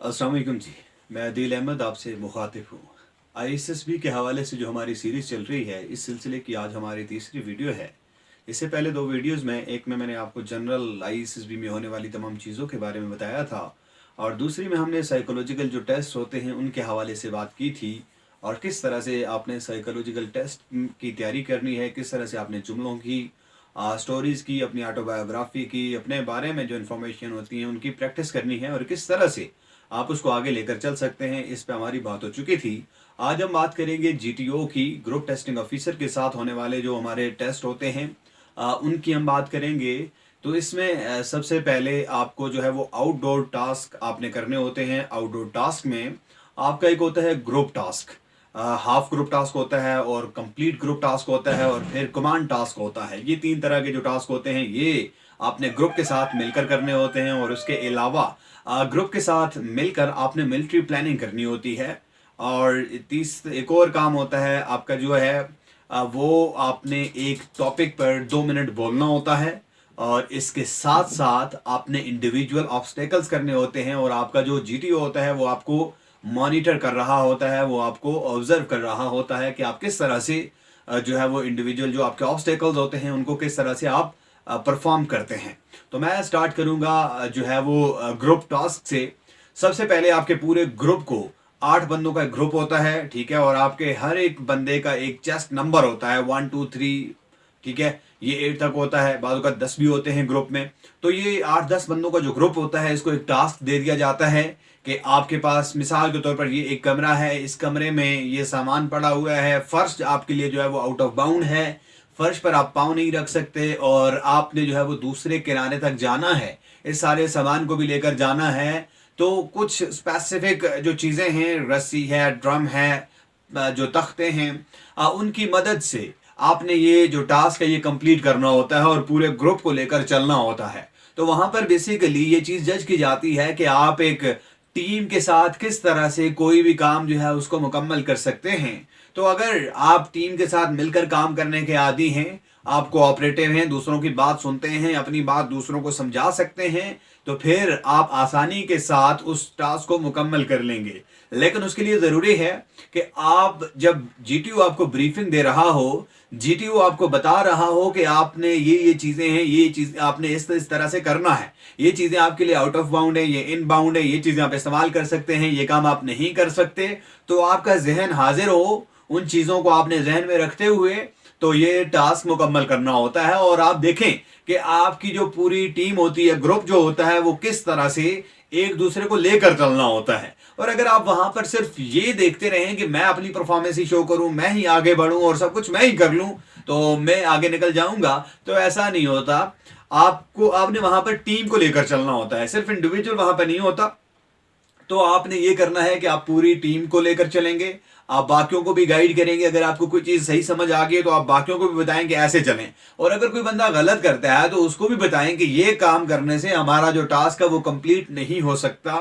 अस्सलाम वालेकुम जी। मैं अदील अहमद आपसे मुखातिब हूँ। आईएसएसबी के हवाले से जो हमारी सीरीज़ चल रही है, इस सिलसिले की आज हमारी तीसरी वीडियो है। इससे पहले दो वीडियोज़ में, एक में मैंने आपको जनरल आईएसएसबी में होने वाली तमाम चीज़ों के बारे में बताया था और दूसरी में हमने साइकोलॉजिकल जो टेस्ट होते हैं उनके हवाले से बात की थी और किस तरह से आपने साइकोलॉजिकल टेस्ट की तैयारी करनी है, किस तरह से आपने जुमलों की, स्टोरीज़ की, अपनी ऑटोबायोग्राफी की, अपने बारे में जो इन्फॉर्मेशन होती है उनकी प्रैक्टिस करनी है और किस तरह से आप उसको आगे लेकर चल सकते हैं। इस पे हमारी बात हो चुकी थी। आज हम बात करेंगे जीटीओ की, ग्रुप टेस्टिंग ऑफिसर के साथ होने वाले जो हमारे टेस्ट होते हैं उनकी हम बात करेंगे। तो इसमें सबसे पहले आपको जो है वो आउटडोर टास्क आपने करने होते हैं। आउटडोर टास्क में आपका एक होता है group task, half group task होता है और कंप्लीट ग्रुप टास्क होता है और फिर कमांड टास्क होता है। ये तीन तरह के जो टास्क होते हैं ये आपने ग्रुप के साथ मिलकर करने होते हैं और उसके अलावा ग्रुप के साथ मिलकर आपने मिलिट्री प्लानिंग करनी होती है। और एक और काम होता है आपका जो है वो आपने एक टॉपिक पर 2 मिनट बोलना होता है और इसके साथ साथ आपने इंडिविजुअल ऑब्स्टेकल्स करने होते हैं और आपका जो जीटीओ होता है वो आपको मॉनिटर कर रहा होता है, वो आपको ऑब्जर्व कर रहा होता है कि आप किस तरह से जो है वो इंडिविजुअल जो आपके ऑब्स्टेकल्स होते हैं उनको किस तरह से आप परफॉर्म करते हैं। तो मैं स्टार्ट करूंगा जो है वो ग्रुप टास्क से। सबसे पहले आपके पूरे ग्रुप को, 8 बंदों का एक ग्रुप होता है, ठीक है, और आपके हर एक बंदे का एक चेस्ट नंबर होता है 1 2 3, ठीक है, ये 8 तक होता है, बाजू का 10 भी होते हैं ग्रुप में। तो ये 8-10 बंदों का जो ग्रुप होता है इसको एक टास्क दे दिया जाता है कि आपके पास मिसाल के तौर पर ये एक कमरा है, इस कमरे में ये सामान पड़ा हुआ है, फर्श आपके लिए जो है वो आउट ऑफ बाउंड है, फर्श पर आप पाँव नहीं रख सकते और आपने जो है वो दूसरे किनारे तक जाना है, इस सारे सामान को भी लेकर जाना है। तो कुछ स्पेसिफिक जो चीज़ें हैं, रस्सी है, ड्रम है, जो तख्ते हैं, उनकी मदद से आपने ये जो टास्क है ये कंप्लीट करना होता है और पूरे ग्रुप को लेकर चलना होता है। तो वहां पर बेसिकली ये चीज़ जज की जाती है कि आप एक टीम के साथ किस तरह से कोई भी काम जो है उसको मुकम्मल कर सकते हैं। तो अगर आप टीम के साथ मिलकर काम करने के आदी हैं, आप कोऑपरेटिव हैं, दूसरों की बात सुनते हैं, अपनी बात दूसरों को समझा सकते हैं, तो फिर आप आसानी के साथ उस टास्क को मुकम्मल कर लेंगे। लेकिन उसके लिए ज़रूरी है कि आप जब जीटीओ आपको ब्रीफिंग दे रहा हो, जीटीओ आपको बता रहा हो कि आपने ये चीज़ें हैं, ये चीज़ आपने इस तरह से करना है, ये चीज़ें आपके लिए आउट ऑफ बाउंड है, ये इन बाउंड है, ये चीज़ें आप इस्तेमाल कर सकते हैं, ये काम आप नहीं कर सकते, तो आपका जहन हाजिर हो उन चीज़ों को आपने जहन में रखते हुए तो ये टास्क मुकम्मल करना होता है। और आप देखें कि आपकी जो पूरी टीम होती है, ग्रुप जो होता है, वो किस तरह से एक दूसरे को लेकर चलना होता है। और अगर आप वहां पर सिर्फ ये देखते रहें कि मैं अपनी परफॉर्मेंस ही शो करूं, मैं ही आगे बढ़ूं और सब कुछ मैं ही कर लूं तो मैं आगे निकल जाऊंगा, तो ऐसा नहीं होता। आपने वहां पर टीम को लेकर चलना होता है, सिर्फ इंडिविजुअल वहां पर नहीं होता। तो आपने ये करना है कि आप पूरी टीम को लेकर चलेंगे, आप बाकियों को भी गाइड करेंगे। अगर आपको कोई चीज़ सही समझ आ गई है तो आप बाकियों को भी बताएं कि ऐसे चलें, और अगर कोई बंदा गलत करता है तो उसको भी बताएं कि ये काम करने से हमारा जो टास्क है वो कंप्लीट नहीं हो सकता।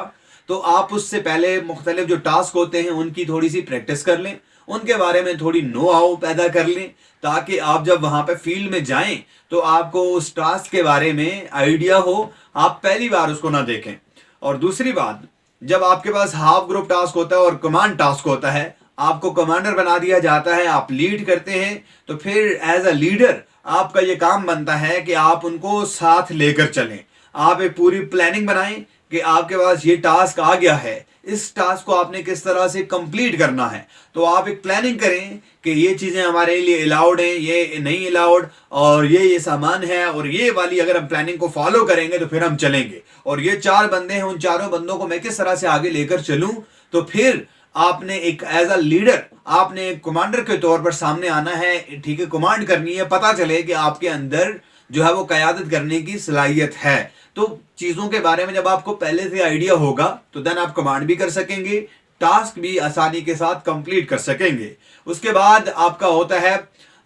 तो आप उससे पहले मुख्तलिफ जो टास्क होते हैं उनकी थोड़ी सी प्रैक्टिस कर लें, उनके बारे में थोड़ी नो हाउ पैदा कर लें, ताकि आप जब वहां पर फील्ड में जाएं तो आपको उस टास्क के बारे में आइडिया हो, आप पहली बार उसको ना देखें। और दूसरी बात, जब आपके पास हाफ ग्रुप टास्क होता है और कमांड टास्क होता है, आपको कमांडर बना दिया जाता है, आप लीड करते हैं, तो फिर एज अ लीडर आपका ये काम बनता है कि आप उनको साथ लेकर चलें। आप एक पूरी प्लानिंग बनाएं कि आपके पास ये टास्क आ गया है, इस टास्क को आपने किस तरह से कंप्लीट करना है। तो आप एक प्लानिंग करें कि ये चीज़ें हमारे लिए अलाउड हैं, ये नहीं अलाउड, और ये सामान है, और ये वाली अगर हम प्लानिंग को फॉलो करेंगे तो फिर हम चलेंगे, और ये 4 बंदे हैं, उन चारों बंदों को मैं किस तरह से आगे लेकर चलूं। तो फिर आपने एक एज अ लीडर, आपने एक कमांडर के तौर पर सामने आना है, ठीक है, कमांड करनी है, पता चले कि आपके अंदर जो है वो क़यादत करने की सलाहियत है। तो चीज़ों के बारे में जब आपको पहले से आइडिया होगा तो देन आप कमांड भी कर सकेंगे, टास्क भी आसानी के साथ कंप्लीट कर सकेंगे। उसके बाद आपका होता है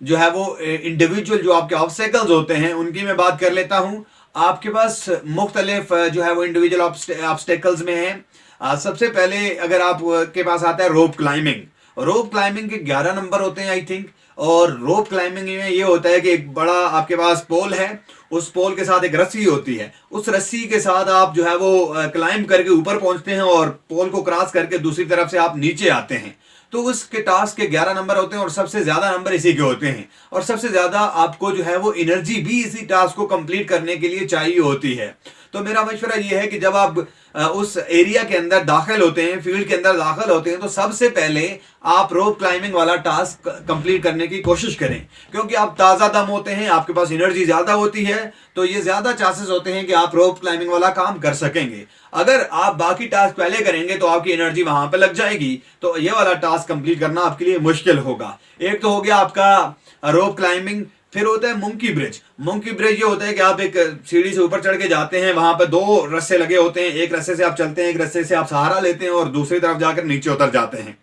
जो है वो इंडिविजुअल जो आपके ऑब्स्टेकल्स होते हैं उनकी मैं बात कर लेता हूं। आपके पास मुख्तलिफ जो है वो इंडिविजुअल ऑब्स्टेकल्स में है। सबसे पहले अगर आप के पास आता है रोप क्लाइंबिंग। रोप क्लाइंबिंग के 11 नंबर होते हैं आई थिंक, और रोप क्लाइंबिंग में ये होता है कि एक बड़ा आपके पास पोल है, उस पोल के साथ एक रस्सी होती है, उस रस्सी के साथ आप जो है वो क्लाइंब करके ऊपर पहुंचते हैं और पोल को क्रॉस करके दूसरी तरफ से आप नीचे आते हैं। तो उसके टास्क के 11 नंबर होते हैं और सबसे ज्यादा नंबर इसी के होते हैं, और सबसे ज्यादा आपको जो है वो एनर्जी भी इसी टास्क को कंप्लीट करने के लिए चाहिए होती है। तो मेरा मशवरा ये है कि जब आप उस एरिया के अंदर दाखिल होते हैं, फील्ड के अंदर दाखिल होते हैं, तो सबसे पहले आप रोप क्लाइंबिंग वाला टास्क कंप्लीट करने की कोशिश करें, क्योंकि आप ताज़ा दम होते हैं, आपके पास एनर्जी ज़्यादा होती है, तो ये ज़्यादा चांसेस होते हैं कि आप रोप क्लाइंबिंग वाला काम कर सकेंगे। अगर आप बाकी टास्क पहले करेंगे तो आपकी एनर्जी वहां पर लग जाएगी, तो ये वाला टास्क कंप्लीट करना आपके लिए मुश्किल होगा। एक तो हो गया आपका रोप क्लाइंबिंग। फिर होता है मंकी ब्रिज। मंकी ब्रिज ये होता है कि आप एक सीढ़ी से ऊपर चढ़ के जाते हैं, वहां पर 2 रस्से लगे होते हैं, एक रस्से से आप चलते हैं, एक रस्से से आप सहारा लेते हैं और दूसरी तरफ जाकर नीचे उतर जाते हैं।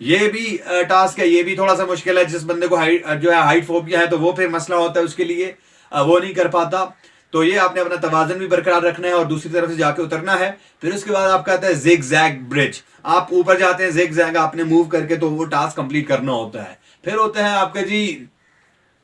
ये भी टास्क है, ये भी थोड़ा सा मुश्किल है। जिस बंदे को हाइट फोबिया है तो वो फिर मसला होता है, उसके लिए वो नहीं कर पाता। तो ये आपने अपना तवाजन भी बरकरार रखना है और दूसरी तरफ से जाके उतरना है। फिर उसके बाद आपका आता है जिग जैग ब्रिज। आप ऊपर जाते हैं, जिग जैग आपने मूव करके तो वो टास्क कंप्लीट करना होता है। फिर होता है आपका जी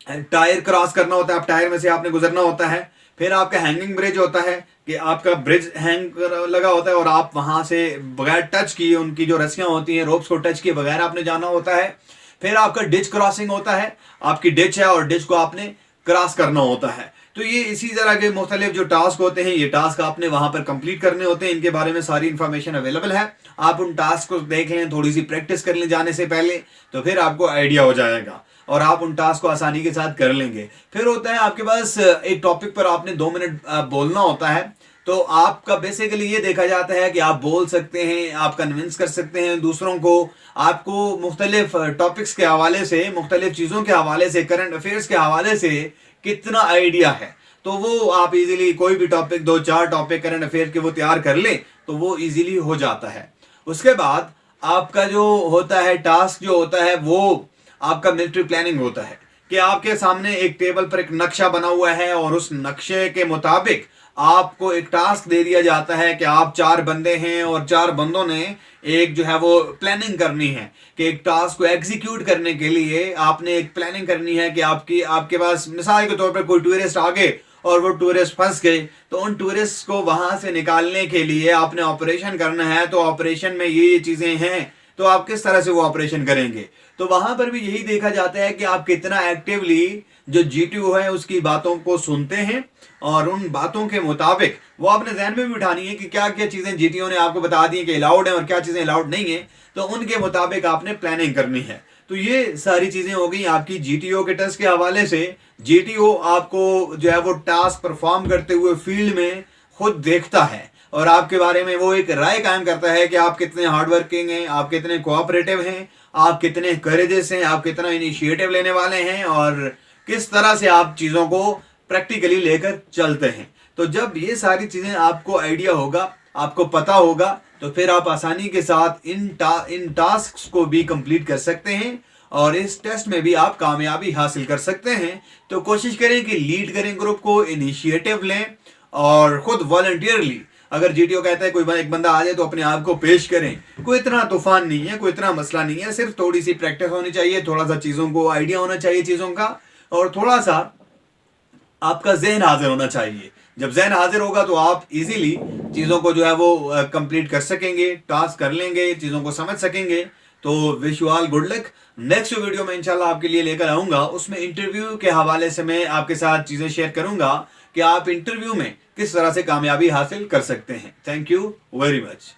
टायर क्रॉस करना होता है, आप टायर में से आपने गुजरना होता है। फिर आपका हैंगिंग ब्रिज होता है कि आपका ब्रिज हैंग लगा होता है और आप वहां से बगैर टच किए, उनकी जो रस्सियां होती हैं रोप्स को टच किए बगैर आपने जाना होता है। फिर आपका डिच क्रॉसिंग होता है, आपकी डिच है और डिच को आपने क्रॉस करना होता है। तो ये इसी तरह के मुख्तलिफ जो टास्क होते हैं, ये टास्क आपने वहां पर कंप्लीट करने होते हैं। इनके बारे में सारी इंफॉर्मेशन अवेलेबल है, आप उन टास्क को देख लें, थोड़ी सी प्रैक्टिस कर लें जाने से पहले, तो फिर आपको आइडिया हो जाएगा और आप उन टास्क को आसानी के साथ कर लेंगे। फिर होता है आपके पास एक टॉपिक पर आपने 2 मिनट बोलना होता है। तो आपका बेसिकली ये देखा जाता है कि आप बोल सकते हैं, आप कन्विंस कर सकते हैं दूसरों को, आपको मुख्तलिफ टॉपिक्स के हवाले से, मुख्तलिफ चीज़ों के हवाले से, करंट अफेयर्स के हवाले से कितना आइडिया है। तो वो आप इजीली कोई भी टॉपिक, 2-4 टॉपिक करंट अफेयर के वो तैयार कर लें तो वो इजीली हो जाता है। उसके बाद आपका जो होता है टास्क जो होता है वो आपका मिलिट्री प्लानिंग होता है कि आपके सामने एक टेबल पर एक नक्शा बना हुआ है और उस नक्शे के मुताबिक आपको एक टास्क दे दिया जाता है कि आप 4 बंदे हैं और 4 बंदों ने एक जो है वो प्लानिंग करनी है कि एक टास्क को एग्जीक्यूट करने के लिए आपने एक प्लानिंग करनी है कि आपके पास मिसाल के तौर पर कोई टूरिस्ट आ गए और वो टूरिस्ट फंस गए, तो उन टूरिस्ट को वहां से निकालने के लिए आपने ऑपरेशन करना है। तो ऑपरेशन में ये चीजें हैं, तो आप किस तरह से वो ऑपरेशन करेंगे। तो वहां पर भी यही देखा जाता है कि आप कितना एक्टिवली जो जीटीओ है उसकी बातों को सुनते हैं और उन बातों के मुताबिक वो आपने ध्यान में भी उठानी है कि क्या क्या चीजें जीटीओ ने आपको बता दी कि अलाउड है और क्या चीजें अलाउड नहीं है, तो उनके मुताबिक आपने प्लानिंग करनी है। तो ये सारी चीजें हो गई आपकी जीटीओ के टेस्ट के हवाले से। जीटीओ आपको जो है वो टास्क परफॉर्म करते हुए फील्ड में खुद देखता है और आपके बारे में वो एक राय कायम करता है कि आप कितने हार्डवर्किंग हैं, आप कितने कोऑपरेटिव हैं, आप कितने करेजेस हैं, आप कितना इनिशिएटिव लेने वाले हैं और किस तरह से आप चीज़ों को प्रैक्टिकली लेकर चलते हैं। तो जब ये सारी चीज़ें आपको आइडिया होगा, आपको पता होगा, तो फिर आप आसानी के साथ इन टास्क को भी कंप्लीट कर सकते हैं और इस टेस्ट में भी आप कामयाबी हासिल कर सकते हैं। तो कोशिश करें कि लीड करें ग्रुप को, इनिशिएटिव लें और खुद वॉलंटियरली अगर जीटीओ कहता है कोई एक बंदा आ जाए तो अपने आप को पेश करें। कोई इतना तूफान नहीं है, कोई इतना मसला नहीं है, सिर्फ थोड़ी सी प्रैक्टिस होनी चाहिए, थोड़ा सा चीज़ों को आइडिया होना चाहिए चीज़ों का, और थोड़ा सा आपका जहन हाजिर होना चाहिए। जब जहन हाजिर होगा तो आप इजीली चीज़ों को जो है वो कंप्लीट कर सकेंगे, टास्क कर लेंगे, चीज़ों को समझ सकेंगे। तो wish you all good luck. Next video में इंशाल्लाह आपके लिए लेकर आऊँगा, उसमें इंटरव्यू के हवाले से मैं आपके साथ चीज़ें शेयर करूँगा कि आप इंटरव्यू में किस तरह से कामयाबी हासिल कर सकते हैं। Thank you very much.